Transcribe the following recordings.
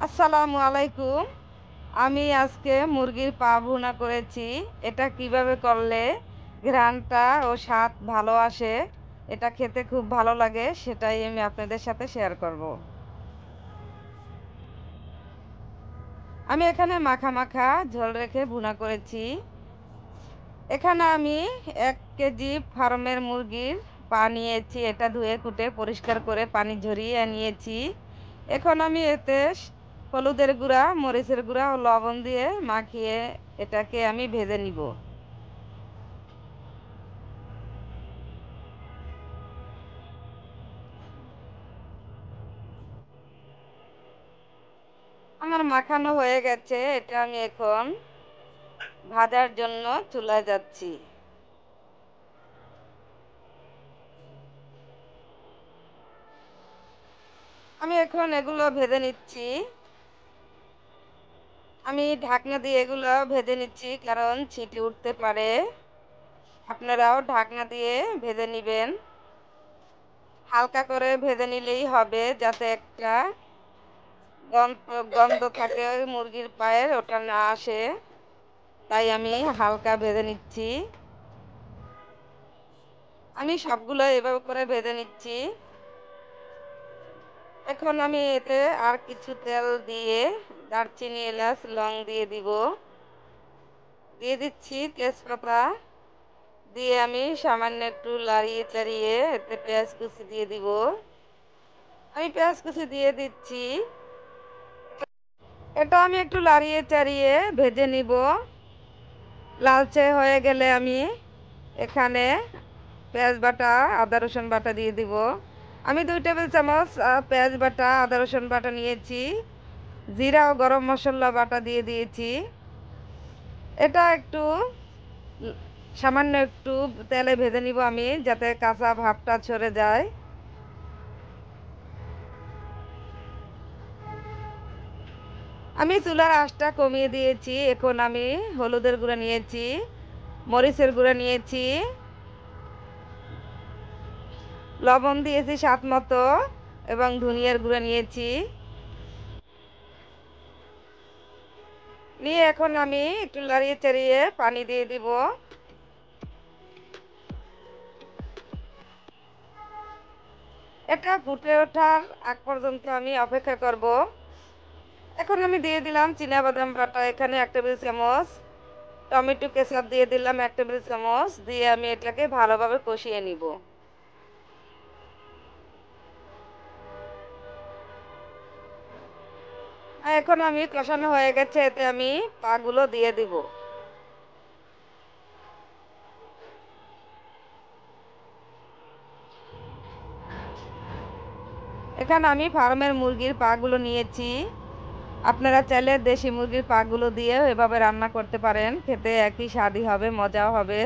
আসসালামু আলাইকুম। আমি আজকে মুরগির পা ভুনা করেছি। এটা কিভাবে করলে ঘ্রাণটা ও স্বাদ ভালো আসে, এটা খেতে খুব ভালো লাগে, সেটাই আমি আপনাদের সাথে শেয়ার করব। আমি এখানে মাখা মাখা ঝোল রেখে ভুনা করেছি। এখানে আমি 1 কেজি ফার্মের মুরগির পা নিয়েছি। এটা ধুয়ে কুটে পরিষ্কার করে পানি ঝরিয়ে নিয়েছি। এখন আমি এতে হলুদের গুঁড়া, মরিচের গুঁড়া ও লবণ দিয়ে মাখিয়ে এটাকে আমি ভেজে নিব। আমার মাখানো হয়ে গেছে। এটা আমি এখন ভাজার জন্য চুলায় যাচ্ছি। আমি এখন এগুলো ভেজে নিচ্ছি। আমি ঢাকনা দিয়ে এগুলো ভেজে নিচ্ছি, কারণ ছিটে উঠতে পারে। আপনারাও ঢাকনা দিয়ে ভেজে নেবেন। হালকা করে ভেজে নিলেই হবে, যাতে একটা গন্ধ থাকে ওই মুরগির পায়ের, ওটা না আসে। তাই আমি হালকা ভেজে নিচ্ছি। আমি সবগুলো এভাবে করে ভেজে নিচ্ছি। এখন আমি এতে আর কিছু তেল দিয়ে দারচিনি, এলাচ, লং দিয়ে দিব। দিয়ে দিচ্ছি তেজপাতা। দিয়ে আমি সামান্য একটু লাড়িয়ে চাড়িয়ে এতে পেঁয়াজ কুচি দিয়ে দিব। আমি পেঁয়াজ কুচি দিয়ে দিচ্ছি। এটা আমি একটু লাড়িয়ে চাড়িয়ে ভেজে নিব। লালচে হয়ে গেলে আমি এখানে পেঁয়াজ বাটা, আদা রসুন বাটা দিয়ে দিব। আমি 2 টেবিল চামচ পেঁয়াজ বাটা, আদা রসুন বাটা নিয়েছি। জিরা ও গরম মশলা বাটা দিয়ে দিয়েছি। এটা একটু সামান্য একটু তেলে ভেজে নিব আমি, যাতে কাঁচা ভাবটা সরে যায়। আমি চুলার আঁচটা কমিয়ে দিয়েছি। এখন আমি হলুদের গুঁড়া নিয়েছি, মরিচের গুঁড়া নিয়েছি, লবণ দিয়েছি স্বাদ মতো, এবং ধনিয়ার গুঁড়া নিয়েছি। নিয়ে এখন আমি একটু লাড়িয়ে চাড়িয়ে পানি দিয়ে দিব। এটা ফুটে ওঠার আগ পর্যন্ত আমি অপেক্ষা করব। এখন আমি দিয়ে দিলাম চিনাবাদাম বাটা, এখানে 1 টেবিল চামচ, টমেটো কেচাপ দিয়ে দিলাম 1 টেবিল চামচ, দিয়ে আমি এটাকে ভালোভাবে কষিয়ে নিব। এখন আমি কষানো হয়ে গেছে, এতে আমি পাগুলো দিয়ে দিব। এখানে আমি ফার্মের মুরগির পাগুলো নিয়েছি। আপনারা চাইলে দেশি মুরগির পাগুলো দিয়েও এভাবে রান্না করতে পারেন, খেতে একই স্বাদই হবে, মজাও হবে।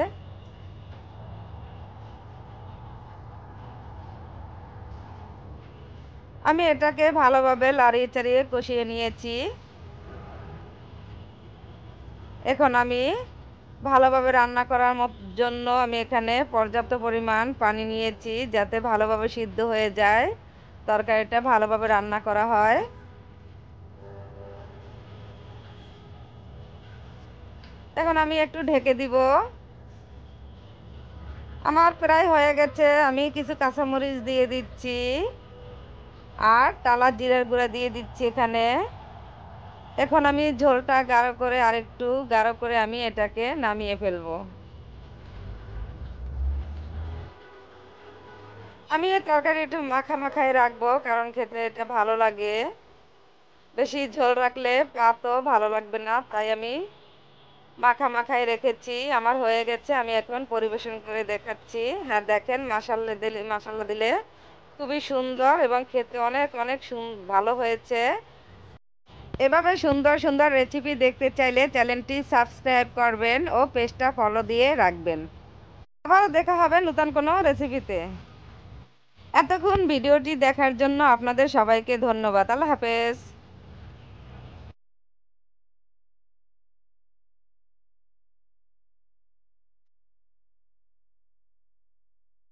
আমি এটাকে ভালোভাবে লাড়িয়ে চাড়িয়ে কষিয়ে নিয়েছি। এখন আমি ভালোভাবে রান্না করার জন্য আমি এখানে পর্যাপ্ত পরিমাণ পানি নিয়েছি, যাতে ভালোভাবে সিদ্ধ হয়ে যায়, তরকারিটা ভালোভাবে রান্না করা হয়। এখন আমি একটু ঢেকে দিব। আমার প্রায় হয়ে গেছে। আমি কিছু কাঁচামরিচ দিয়ে দিচ্ছি, আর টালা জিরার গুঁড়া দিয়ে দিচ্ছি এখানে। এখন আমি ঝোলটা গাঢ় করে, আরেকটু গাঢ় করে আমি এটাকে নামিয়ে ফেলবো। আমি এই তরকারি একটু মাখা মাখাই রাখবো, কারণ খেতে এটা ভালো লাগে। বেশি ঝোল রাখলে ভাতও ভালো লাগবে না, তাই আমি মাখা মাখাই রেখেছি। আমার হয়ে গেছে, আমি এখন পরিবেশন করে দেখাচ্ছি। হ্যাঁ, দেখেন, মাসাল্লা দিলে খুবই সুন্দর এবং খেতে অনেক অনেক ভালো হয়েছে। এভাবে সুন্দর সুন্দর রেসিপি দেখতে চাইলে চ্যানেলটি সাবস্ক্রাইব করবেন ও পেজটা ফলো দিয়ে রাখবেন। আবারও দেখা হবে নতুন কোনো রেসিপিতে। এতক্ষণ ভিডিওটি দেখার জন্য আপনাদের সবাইকে ধন্যবাদ। আল্লাহ হাফেজ।